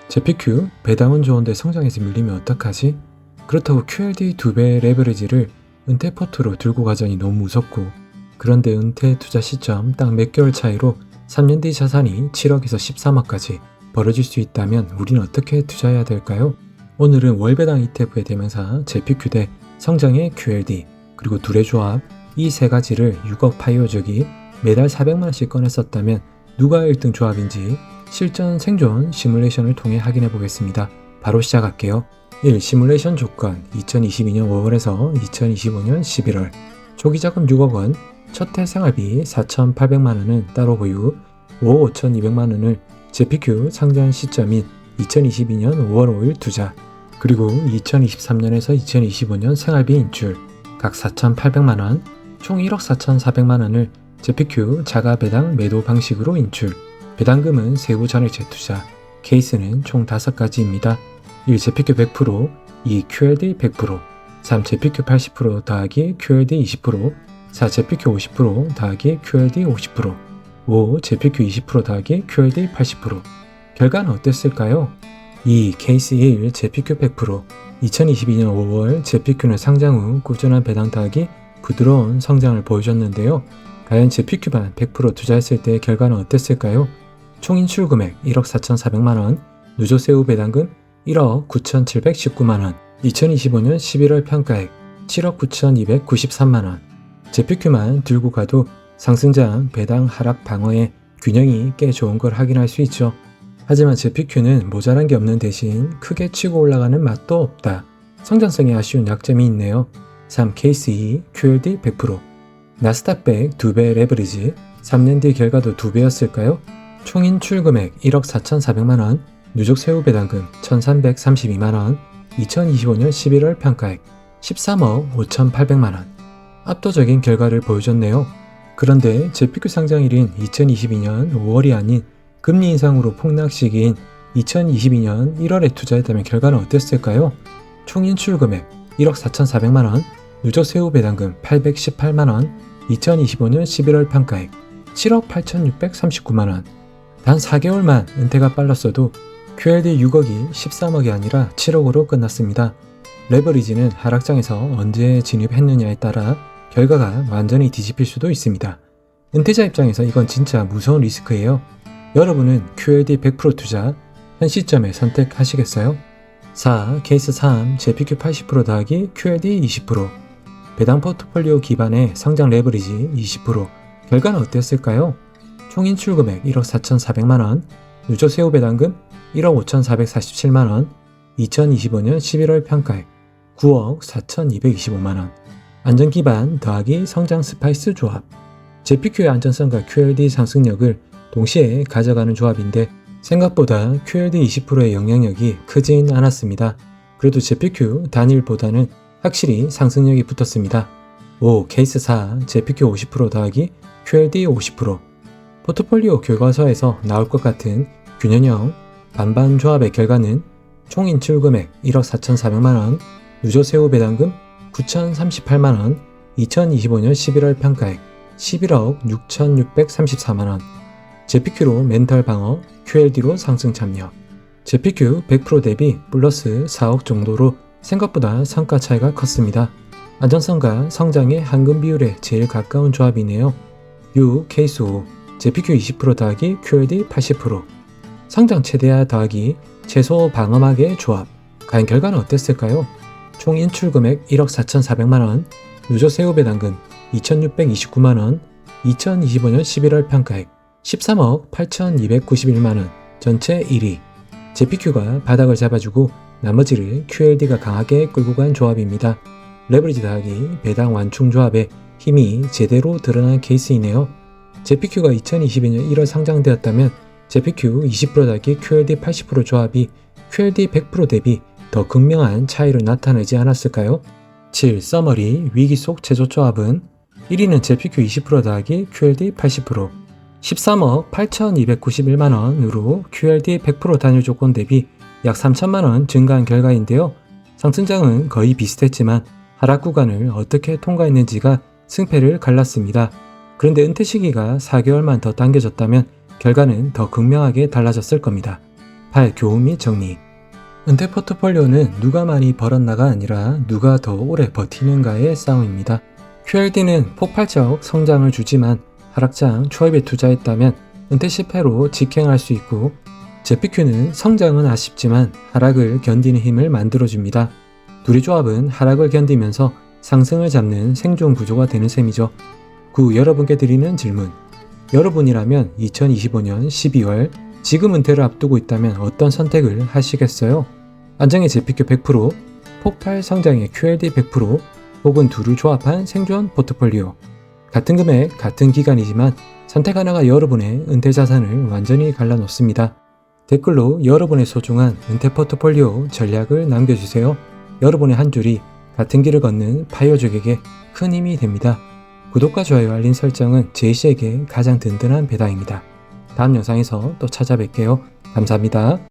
JPQ 배당은 좋은데 성장에서 밀리면 어떡하지? 그렇다고 QLD 2배 레버리지를 은퇴 포트로 들고 가자니 너무 무섭고, 그런데 은퇴 투자 시점 딱 몇 개월 차이로 3년 뒤 자산이 7억에서 13억까지 벌어질 수 있다면 우리는 어떻게 투자해야 될까요? 오늘은 월배당 ETF의 대명사 JPQ 대 성장의 QLD, 그리고 둘의 조합, 이 세 가지를 6억 파이어족이 매달 400만원씩 꺼내 썼다면 누가 1등 조합인지 실전 생존 시뮬레이션을 통해 확인해 보겠습니다. 바로 시작할게요. 1. 시뮬레이션 조건. 2022년 5월에서 2025년 11월 초기 자금 6억원, 첫 해 생활비 4,800만원은 따로 보유, 5억 5,200만원을 JPQ 상장 시점인 2022년 5월 5일 투자, 그리고 2023년에서 2025년 생활비 인출 각 4,800만원, 총 1억 4,400만원을 JPQ 자가 배당 매도 방식으로 인출. 배당금은 세후 전액 재투자. 케이스는 총 5가지입니다. 1. JPQ 100%, 2. QLD 100%, 3. JPQ 80% 더하기 QLD 20%, 4. JPQ 50% 더하기 QLD 50%, 5. JPQ 20% 더하기 QLD 80%. 결과는 어땠을까요? 2. 케이스 1. JPQ 100%. 2022년 5월 JPQ는 상장 후 꾸준한 배당 더하기 부드러운 성장을 보여줬는데요. 과연 JPQ만 100% 투자했을 때의 결과는 어땠을까요? 총 인출 금액 1억 4,400만원, 누적 세후 배당금 1억 9,719만원, 2025년 11월 평가액 7억 9,293만원. JPQ만 들고 가도 상승장 배당 하락 방어에 균형이 꽤 좋은 걸 확인할 수 있죠. 하지만 JPQ는 모자란 게 없는 대신 크게 치고 올라가는 맛도 없다. 성장성이 아쉬운 약점이 있네요. 3. 케이스 2. QLD 100%. 나스닥 100 2배 레버리지, 3년 뒤 결과도 2배였을까요? 총 인출 금액 1억 4,400만원, 누적 세후 배당금 1,332만원, 2025년 11월 평가액 13억 5,800만원. 압도적인 결과를 보여줬네요. 그런데 JPQ 상장일인 2022년 5월이 아닌 금리 인상으로 폭락 시기인 2022년 1월에 투자했다면 결과는 어땠을까요? 총 인출 금액 1억 4,400만원, 누적 세후 배당금 818만원, 2025년 11월 평가액 7억 8,639만원. 단 4개월만 은퇴가 빨랐어도 QLD 6억이 13억이 아니라 7억으로 끝났습니다. 레버리지는 하락장에서 언제 진입했느냐에 따라 결과가 완전히 뒤집힐 수도 있습니다. 은퇴자 입장에서 이건 진짜 무서운 리스크예요. 여러분은 QLD 100% 투자, 현 시점에 선택하시겠어요? 4. 케이스 3. JPQ 80% 더하기 QLD 20%. 배당 포트폴리오 기반의 성장 레버리지 20%. 결과는 어땠을까요? 총 인출 금액 1억 4,400만원, 누적 세후 배당금 1억 5,447만원, 2025년 11월 평가액 9억 4,225만원. 안전 기반 더하기 성장 스파이스 조합. JPQ의 안전성과 QLD 상승력을 동시에 가져가는 조합인데 생각보다 QLD 20%의 영향력이 크진 않았습니다. 그래도 JPQ 단일보다는 확실히 상승력이 붙었습니다. 5. 케이스 4. JPQ 50% 더하기 QLD 50%. 포트폴리오 교과서에서 나올 것 같은 균형형 반반 조합의 결과는 총 인출 금액 1억 4,400만원, 누적 세후 배당금 9,038만원, 2025년 11월 평가액 11억 6,634만원. JPQ로 멘탈 방어, QLD로 상승 참여. JPQ 100% 대비 플러스 4억 정도로 생각보다 성과 차이가 컸습니다. 안전성과 성장의 황금 비율에 제일 가까운 조합이네요. 6. 케이스 5. JPQ 20% 더하기 QLD 80%. 성장 최대화 더하기 최소 방어막의 조합. 과연 결과는 어땠을까요? 총 인출 금액 1억 4,400만원, 누적 세후 배당금 2,629만원, 2025년 11월 평가액 13억 8,291만원. 전체 1위. JPQ가 바닥을 잡아주고 나머지를 QLD가 강하게 끌고 간 조합입니다. 레버리지 더하기 배당 완충 조합의 힘이 제대로 드러난 케이스이네요. JPQ가 2022년 1월 상장되었다면 JPQ 20% 더하기 QLD 80% 조합이 QLD 100% 대비 더 극명한 차이를 나타내지 않았을까요? 7. 서머리 위기 속 제조 조합은 1위는 JPQ 20% 더하기 QLD 80%, 13억 8,291만원으로 QLD 100% 단일 조건 대비 약 3천만원 증가한 결과인데요. 상승장은 거의 비슷했지만 하락 구간을 어떻게 통과했는지가 승패를 갈랐습니다. 그런데 은퇴 시기가 4개월만 더 당겨졌다면 결과는 더 극명하게 달라졌을 겁니다. 8. 교훈 및 정리. 은퇴 포트폴리오는 누가 많이 벌었나가 아니라 누가 더 오래 버티는가의 싸움입니다. QLD는 폭발적 성장을 주지만 하락장 초입에 투자했다면 은퇴 실패로 직행할 수 있고, JPQ는 성장은 아쉽지만 하락을 견디는 힘을 만들어줍니다. 둘의 조합은 하락을 견디면서 상승을 잡는 생존 구조가 되는 셈이죠. 여러분께 드리는 질문. 여러분이라면 2025년 12월 지금 은퇴를 앞두고 있다면 어떤 선택을 하시겠어요? 안정의 JPQ 100%, 폭발 성장의 QLD 100%, 혹은 둘을 조합한 생존 포트폴리오. 같은 금액, 같은 기간이지만 선택 하나가 여러분의 은퇴 자산을 완전히 갈라놓습니다. 댓글로 여러분의 소중한 은퇴 포트폴리오 전략을 남겨주세요. 여러분의 한 줄이 같은 길을 걷는 파이어족에게 큰 힘이 됩니다. 구독과 좋아요, 알림 설정은 제이씨에게 가장 든든한 배당입니다. 다음 영상에서 또 찾아뵐게요. 감사합니다.